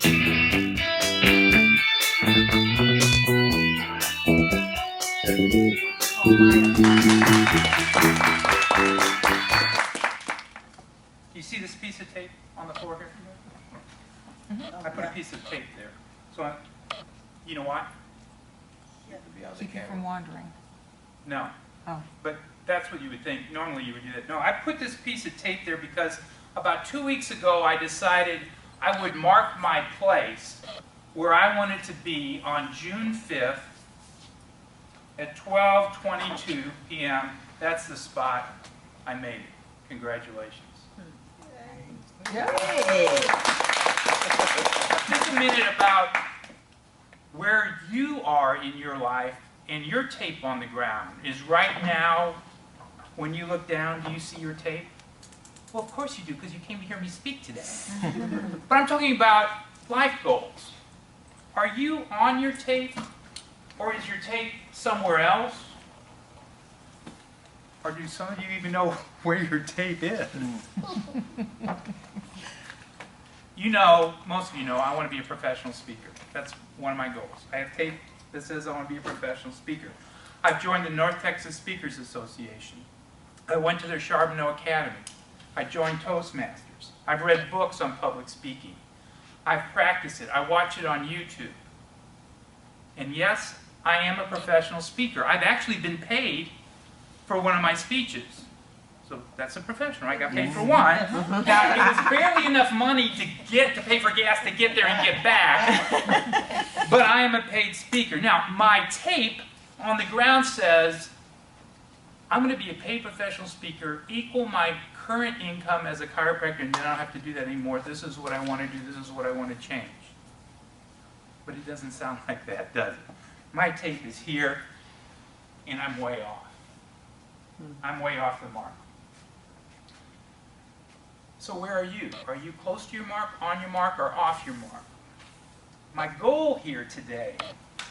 You see this piece of tape on the floor here? I put a piece of tape there. So, you know why? Keep you from wandering. No. Oh. But that's what you would think. Normally you would do that. No, I put this piece of tape there because about 2 weeks ago I decided I would mark my place where I wanted to be on June 5th at 12:22 p.m. That's the spot. I made it. Congratulations. Just a minute about where you are in your life and your tape on the ground. Is right now, when you look down, do you see your tape? Well, of course you do, because you came to hear me speak today. But I'm talking about life goals. Are you on your tape? Or is your tape somewhere else? Or do some of you even know where your tape is? You know, most of you know, I want to be a professional speaker. That's one of my goals. I have tape that says I want to be a professional speaker. I've joined the North Texas Speakers Association. I went to their Charbonneau Academy. I joined Toastmasters. I've read books on public speaking. I've practiced it. I watch it on YouTube. And yes, I am a professional speaker. I've actually been paid for one of my speeches. So that's a professional. I got paid for one. Now, it was barely enough money to pay for gas to get there and get back. But I am a paid speaker. Now, my tape on the ground says, I'm going to be a paid professional speaker, equal my current income as a chiropractor, and then I don't have to do that anymore. This is what I want to do. This is what I want to change. But it doesn't sound like that, does it? My tape is here, and I'm way off. I'm way off the mark. So where are you? Are you close to your mark, on your mark, or off your mark? My goal here today,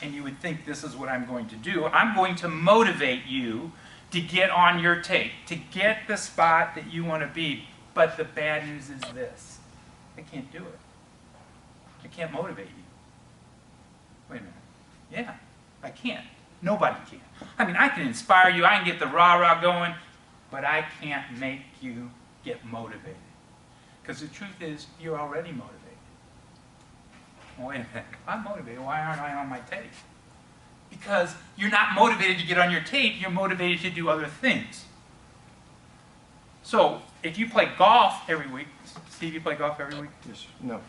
and you would think this is what I'm going to do, I'm going to motivate you to get on your tape, to get the spot that you want to be. But the bad news is this. I can't do it. I can't motivate you. Wait a minute. Yeah, I can't. Nobody can. I mean, I can inspire you, I can get the rah-rah going, but I can't make you get motivated. Because the truth is, you're already motivated. Well, wait a minute. If I'm motivated, why aren't I on my tape? Because you're not motivated to get on your tape, you're motivated to do other things. So, if you play golf every week, Steve, you play golf every week? Yes. No.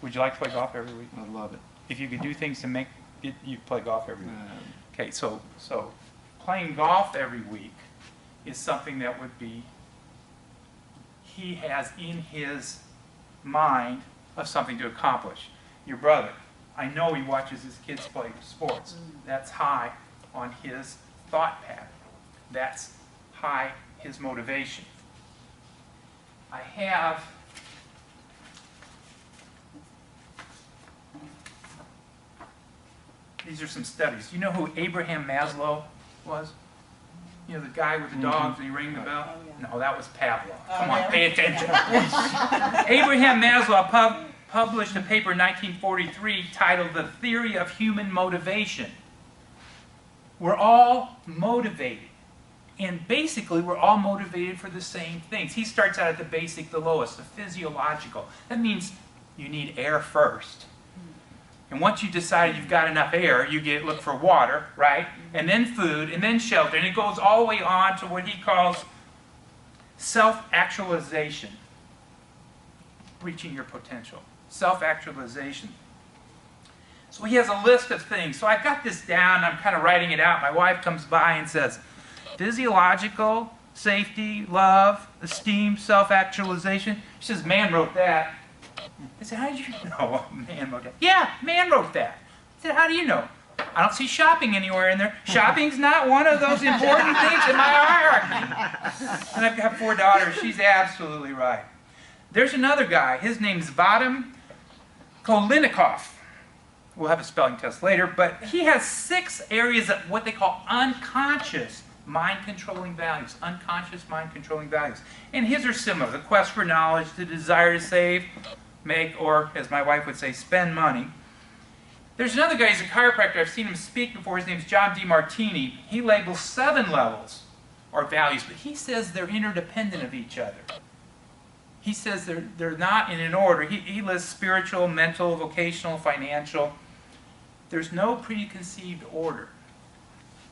Would you like to play golf every week? I love it. If you could do things to make it, you play golf every week. Okay, so playing golf every week is something that would be, he has in his mind of something to accomplish. Your brother, I know he watches his kids play sports. That's high on his thought pattern. That's high his motivation. I have these are some studies. You know who Abraham Maslow was? You know, the guy with the dogs and he rang the bell? Oh, yeah. No, that was Pavlov. Come on, pay attention. Abraham Maslow published a paper in 1943 titled The Theory of Human Motivation. We're all motivated. And basically, we're all motivated for the same things. He starts out at the basic, the lowest, the physiological. That means you need air first. And once you decide you've got enough air, you look for water, right? And then food, and then shelter. And it goes all the way on to what he calls self-actualization. Reaching your potential. Self-actualization. So he has a list of things. So I've got this down, I'm kind of writing it out. My wife comes by and says, physiological, safety, love, esteem, self-actualization. She says, man wrote that. I said, how did you know man wrote that? Yeah, man wrote that. I said, how do you know? I don't see shopping anywhere in there. Shopping's not one of those important things in my hierarchy. And I've got 4 daughters. She's absolutely right. There's another guy. His name's Vadim Kolinikov. We'll have a spelling test later. But he has 6 areas of what they call unconscious mind-controlling values. Unconscious mind-controlling values. And his are similar. The quest for knowledge, the desire to save, make, or as my wife would say, spend money. There's another guy, he's a chiropractor, I've seen him speak before, his name's John DeMartini. He labels 7 levels or values, but he says they're interdependent of each other. He says they're not in an order. He lists spiritual, mental, vocational, financial. There's no preconceived order.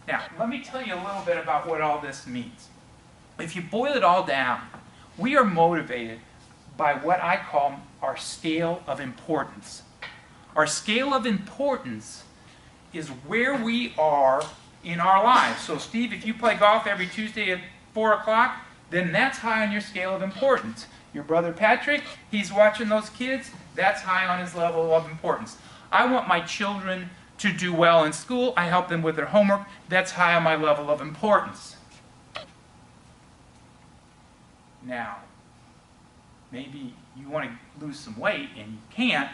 Now, let me tell you a little bit about what all this means. If you boil it all down, we are motivated by what I call our scale of importance. Our scale of importance is where we are in our lives. So Steve, if you play golf every Tuesday at 4 o'clock, then that's high on your scale of importance. Your brother Patrick, he's watching those kids, that's high on his level of importance. I want my children to do well in school, I help them with their homework, that's high on my level of importance. Now, maybe you want to lose some weight and you can't,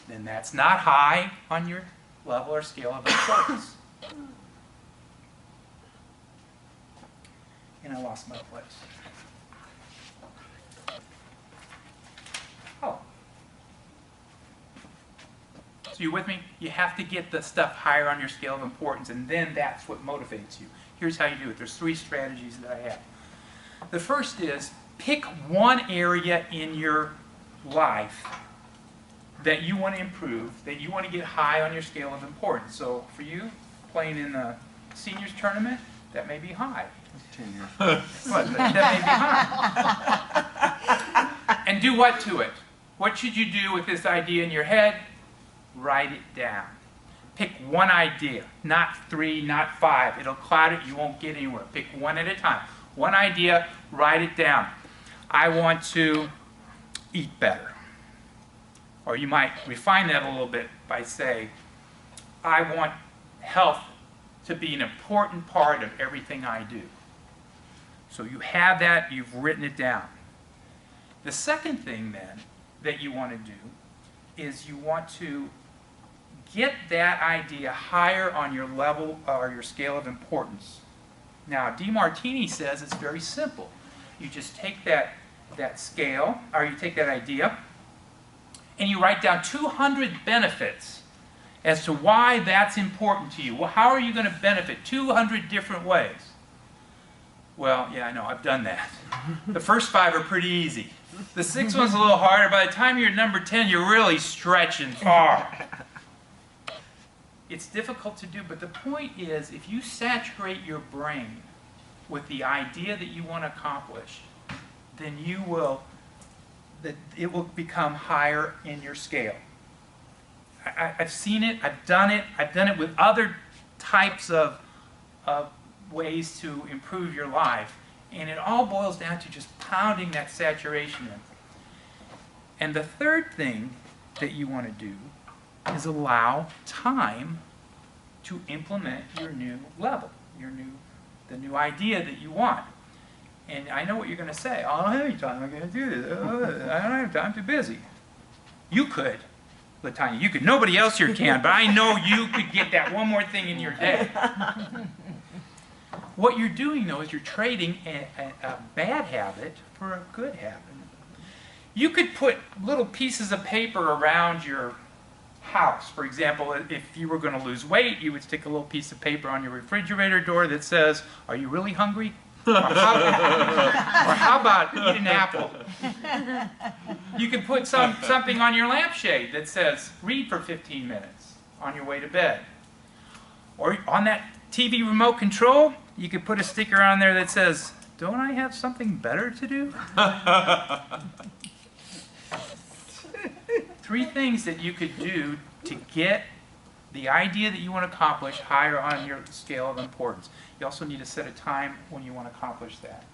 then that's not high on your level or scale of importance. And I lost my place. Oh. So you with me? You have to get the stuff higher on your scale of importance, and then that's what motivates you. Here's how you do it. There's 3 strategies that I have. The first is pick one area in your life that you want to improve, that you want to get high on your scale of importance. So for you, playing in the seniors tournament, that may be high. 10 years. What? That may be high. And do what to it? What should you do with this idea in your head? Write it down. Pick one idea, not 3, not 5. It'll cloud it, you won't get anywhere. Pick one at a time. One idea, write it down. I want to eat better. Or you might refine that a little bit by saying, I want health to be an important part of everything I do. So you have that, you've written it down. The second thing then that you want to do is you want to get that idea higher on your level or your scale of importance. Now, DeMartini says it's very simple. You just take that scale, or you take that idea, and you write down 200 benefits as to why that's important to you. Well, how are you going to benefit? 200 different ways. Well, yeah, I know, I've done that. The first 5 are pretty easy. The 6th one's a little harder. By the time you're at number 10, you're really stretching far. It's difficult to do, but the point is, if you saturate your brain with the idea that you want to accomplish, then it will become higher in your scale. I've seen it, I've done it with other types of ways to improve your life, and it all boils down to just pounding that saturation in. And the third thing that you want to do is allow time to implement your new level, the new idea that you want. And I know what you're going to say. I don't have any time. I'm going to do this. I don't have time. I'm too busy. You could, Latanya. You could. Nobody else here can, but I know you could get that one more thing in your day. What you're doing, though, is you're trading a bad habit for a good habit. You could put little pieces of paper around your house. For example, if you were going to lose weight, you would stick a little piece of paper on your refrigerator door that says, "Are you really hungry?" Or how about eat an apple? You could put something on your lampshade that says, "Read for 15 minutes on your way to bed." Or on that TV remote control, you could put a sticker on there that says, "Don't I have something better to do?" 3 things that you could do to get the idea that you want to accomplish higher on your scale of importance. You also need to set a time when you want to accomplish that.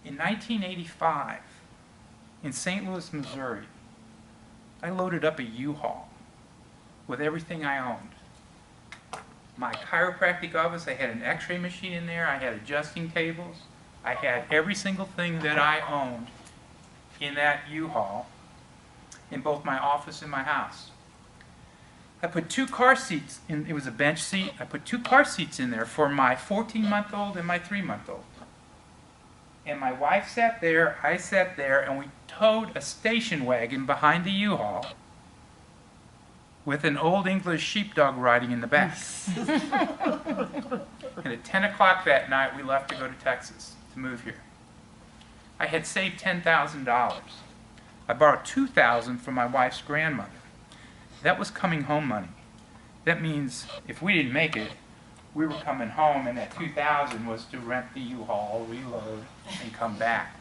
In 1985, in St. Louis, Missouri, I loaded up a U-Haul with everything I owned. My chiropractic office, I had an x-ray machine in there, I had adjusting tables, I had every single thing that I owned in that U-Haul in both my office and my house. I put 2 car seats in, it was a bench seat, I put 2 car seats in there for my 14-month-old and my 3-month-old. And my wife sat there, I sat there, and we towed a station wagon behind the U-Haul with an old English sheepdog riding in the back. And at 10 o'clock that night, we left to go to Texas to move here. I had saved $10,000. I borrowed $2,000 from my wife's grandmother. That was coming home money. That means if we didn't make it, we were coming home, and that $2,000 was to rent the U-Haul, reload, and come back.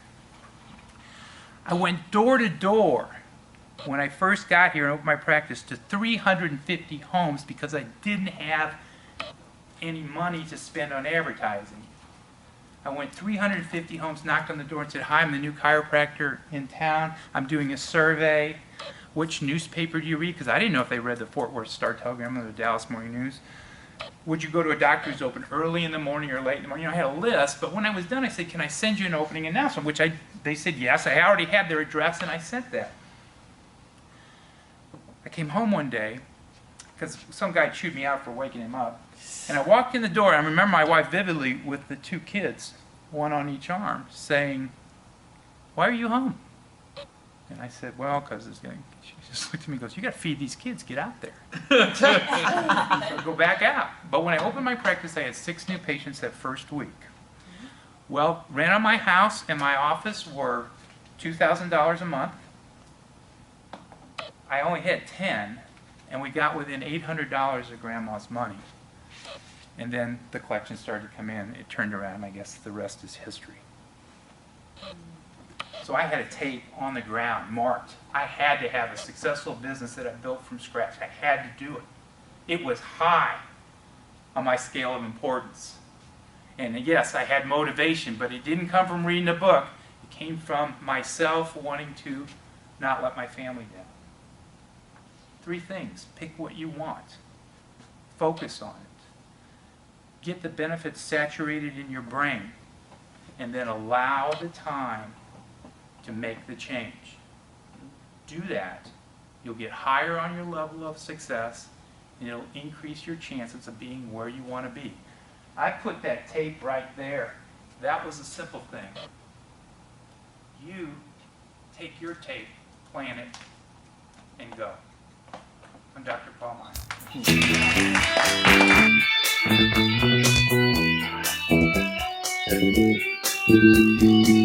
I went door to door when I first got here and opened my practice to 350 homes because I didn't have any money to spend on advertising. I went 350 homes, knocked on the door and said, "Hi, I'm the new chiropractor in town. I'm doing a survey. Which newspaper do you read?" Because I didn't know if they read the Fort Worth Star-Telegram or the Dallas Morning News. "Would you go to a doctor who's open early in the morning or late in the morning?" You know, I had a list, but when I was done, I said, "Can I send you an opening announcement?" Which they said yes. I already had their address, and I sent that. I came home one day because some guy chewed me out for waking him up. And I walked in the door, and I remember my wife vividly with the two kids, one on each arm, saying, "Why are you home?" And I said, "Well, because it's going." She just looked at me and goes, "You got to feed these kids. Get out there." So go back out. But when I opened my practice, I had 6 new patients that first week. Well, rent on my house and my office were $2,000 a month. I only had 10, and we got within $800 of Grandma's money. And then the collection started to come in. It turned around. I guess the rest is history. So I had a tape on the ground marked. I had to have a successful business that I built from scratch. I had to do it. It was high on my scale of importance. And yes, I had motivation, but it didn't come from reading a book. It came from myself wanting to not let my family down. 3 things. Pick what you want. Focus on it. Get the benefits saturated in your brain. And then allow the time to make the change. Do that. You'll get higher on your level of success, and it'll increase your chances of being where you want to be. I put that tape right there. That was a simple thing. You take your tape, plan it, and go. I'm Dr. Paul Meyer.